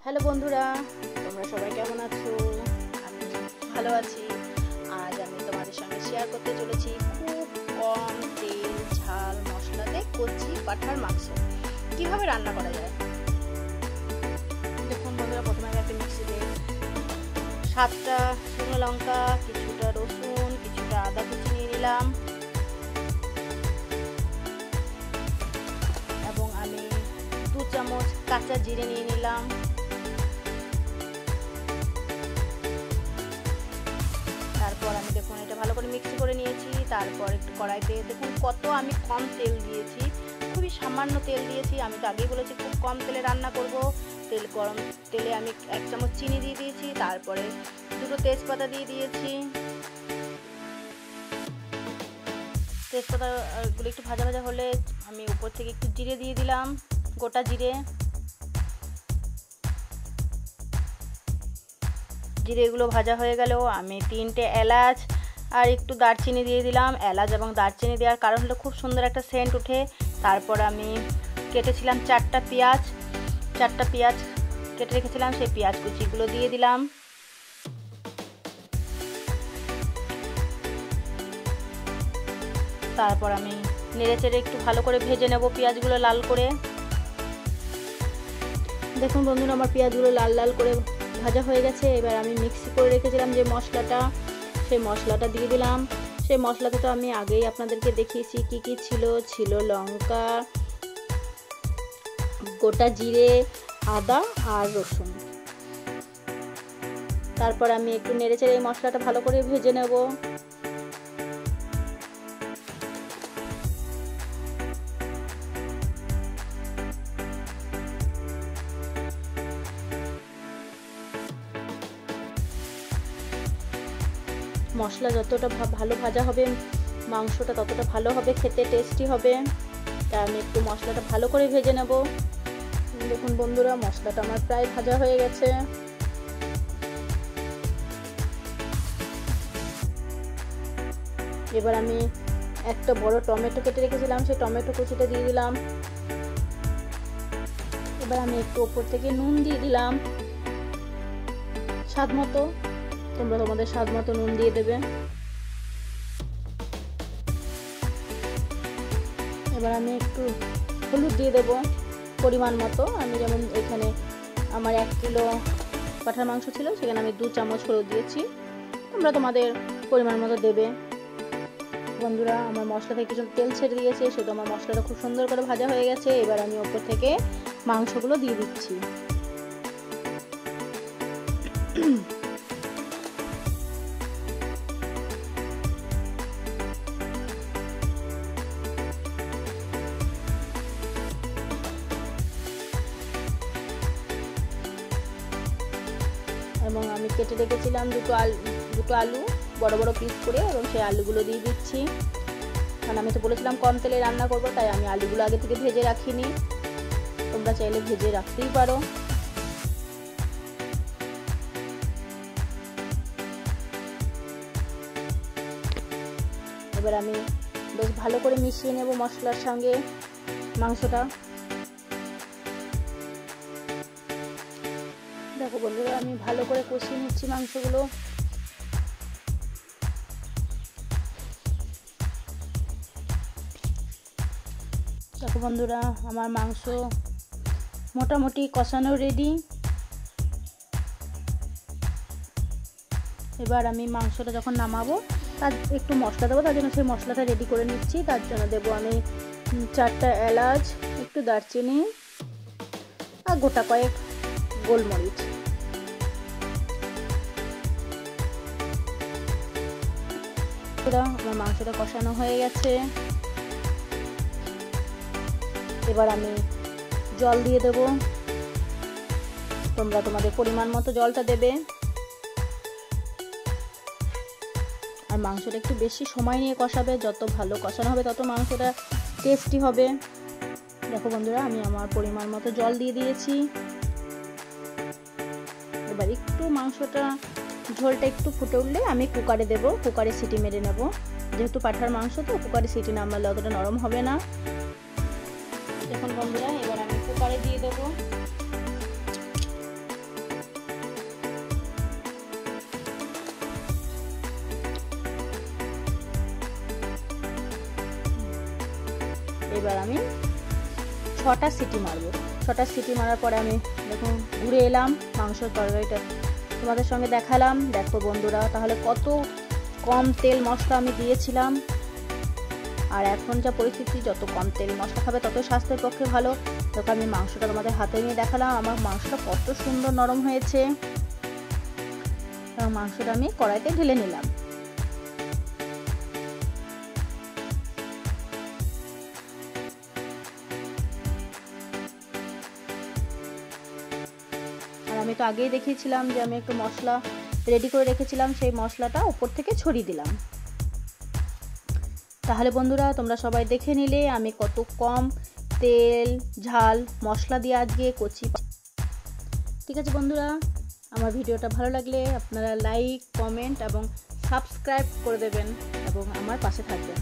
Hello বন্ধুরা, তোমরা সবাই কেমন আছো? আমি ভালো আছি। আজ আমি তোমাদের সঙ্গে শেয়ার করতে চলেছি খুব কম তেল ঝাল মশলাতে কচি পাঁঠার মাংস কিভাবে রান্না করা যায়। দেখুন বন্ধুরা, প্রথমে আমি একটা মিক্সিতে 7টা শুকনো লঙ্কা, কিছুটা রসুন, কিছুটা আদা কুচি নিয়ে নিলাম এবং আমি 2 চামচ কাঁচা জিরে নিয়ে নিলাম। তারপর আমি দেখুন এটা ভালো করে মিক্সি করে নিয়েছি। তারপর একটু কড়াইতে দেখুন কত আমি কম তেল দিয়েছি, খুবই সামান্য তেল দিয়েছি। আমি তো আগেই বলেছি খুব কম তেলে রান্না করব। গরম তেলে আমি 1 চামচ চিনি দিয়ে দিয়েছি, তারপরে 2টো তেজপাতা দিয়ে দিয়েছি। তেজপাতাগুলো একটু ভাজা ভাজা হলে আমি উপর থেকে একটু জিরে দিয়ে দিলাম, গোটা জিরে। জিরেগুলো ভাজা হয়ে গেল আমি 3টে এলাচ আর একটু দারচিনি দিয়ে দিলাম। এলাচ এবং দারচিনি দেওয়ার কারণ হলো খুব সুন্দর একটা সেন্ট ওঠে। তারপর আমি কেটেছিলাম 4টা পেঁয়াজ কেটে রেখেছিলাম, সেই পেঁয়াজ কুচিগুলো দিয়ে দিলাম। তারপর আমি নেড়েচেড়ে একটু ভালো করে ভেজে নেব পেঁয়াজগুলো লাল করে। দেখুন বন্ধুরা, আমার পেঁয়াজগুলো লাল লাল করে ভাজা হয়ে গেছে। এবার আমি মিক্সি করে রেখেছিলাম যে মশলাটা, সেই মশলাটা দিয়ে দিলাম। সেই মশলাটা তো আমি আগেই আপনাদেরকে দেখিয়েছি কি কি ছিল লঙ্কা, গোটা জিরে, আদা আর রসুন। তারপর আমি একটু নেড়েচেড়ে এই মশলাটা ভালো করে ভেজে নেব। মশলা যতটা ভালো ভাজা হবে মাংসটা ততটা ভালো হবে, খেতে টেস্টি হবে। তাই আমি একটু মশলাটা ভালো করে ভেজে নেব। দেখুন বন্ধুরা, মশলাটা আমার প্রায় ভাজা হয়ে গেছে। এবার আমি একটা বড় টমেটো কেটে রেখেছিলাম, সেই টমেটো কুচিটা দিয়ে দিলাম। এবার আমি একটু উপর থেকে নুন দিয়ে দিলাম স্বাদ মতো। তোমরা তোমাদের স্বাদ মতো নুন দিয়ে দেবে। এবার আমি একটু হলুদ দিয়ে দেব পরিমাণ মতো। আমি যেমন এখানে আমার 1 কিলো পাঁঠার মাংস ছিল, সেখানে আমি 2 চামচ হলুদ দিয়েছি। তোমরা তোমাদের পরিমাণ মতো দেবে। বন্ধুরা, আমার মশলা থেকে কিছু তেল ছেড়ে দিয়েছে, সেটা আমার মশলাটা খুব সুন্দর করে ভাজা হয়ে গেছে। এবার আমি ওপর থেকে মাংসগুলো দিয়ে দিচ্ছি। এবং আমি কেটে রেখেছিলাম দুটো আলু বড় বড় পিস করে, এবং সেই আলুগুলো দিয়ে দিচ্ছি। কারণ আমি তো বলেছিলাম কম তেলে রান্না করব, তাই আমি আলুগুলো আগে থেকে ভেজে রাখিনি। তোমরা চাইলে ভেজে রাখতেই পারো। এবার আমি বেশ ভালো করে মিশিয়ে নেব মশলার সঙ্গে মাংসটা। দেখো বন্ধুরা, আমি ভালো করে কষিয়ে নিচ্ছি মাংসগুলো। দেখো বন্ধুরা, আমার মাংস মোটামুটি কষানো রেডি। এবার আমি মাংসটা যখন নামাবো তার একটু মশলা দেবো, তার জন্য সেই মশলাটা রেডি করে নিচ্ছি। তার জন্য দেবো আমি 4টা এলাচ, একটু দারচিনি আর গোটা কয়েক গোলমরিচ। আমার মাংসটা কষানো হয়ে গেছে। এবার আমি জল দিয়ে দেব। তোমরা তোমাদের পরিমাণ মতো জলটা দেবে। আর মাংসটা একটু বেশি সময় নিয়ে কষাবে, যত ভালো কষানো হবে তত মাংসটা টেস্টি হবে। দেখো বন্ধুরা, আমি আমার পরিমাণ মতো জল দিয়ে দিয়েছি। এবার একটু মাংসটা ঝোলটা একটু ফুটে উঠলে আমি কুকারে দেব, কুকারে সিটি মেরে নেব। যেহেতু পাঁঠার মাংস তো কুকারে সিটি না মারলে অতটা নরম হবে না। দেখুন বন্ধুরা, এবার আমি কুকারে দিয়ে দেবো। এবার আমি 6টা সিটি মারবো। 6টা সিটি মারার পরে আমি দেখুন ঘুরে এলাম, মাংসের তরকারিটা তোমাদের সঙ্গে দেখালাম। দেখো বন্ধুরা, তাহলে কত কম তেল মশলা আমি দিয়েছিলাম। আর এখন যা পরিস্থিতি, যত কম তেল মশলা খাবে তত স্বাস্থ্যের পক্ষে ভালো। দেখো আমি মাংসটা তোমাদের হাতে নিয়ে দেখালাম, আমার মাংসটা কত সুন্দর নরম হয়েছে। মাংসটা আমি কড়াইতে ঢেলে নিলাম। আর আমি তো আগেই দেখিয়েছিলাম যে আমি একটু মশলা রেডি করে রেখেছিলাম, সেই মশলাটা উপর থেকে ছড়িয়ে দিলাম। তাহলে বন্ধুরা, তোমরা সবাই দেখে নিলে আমি কত কম তেল ঝাল মশলা দিয়ে আজকে করছি। ঠিক আছে বন্ধুরা, আমার ভিডিওটা ভালো লাগলে আপনারা লাইক, কমেন্ট এবং সাবস্ক্রাইব করে দেবেন এবং আমার পাশে থাকবেন।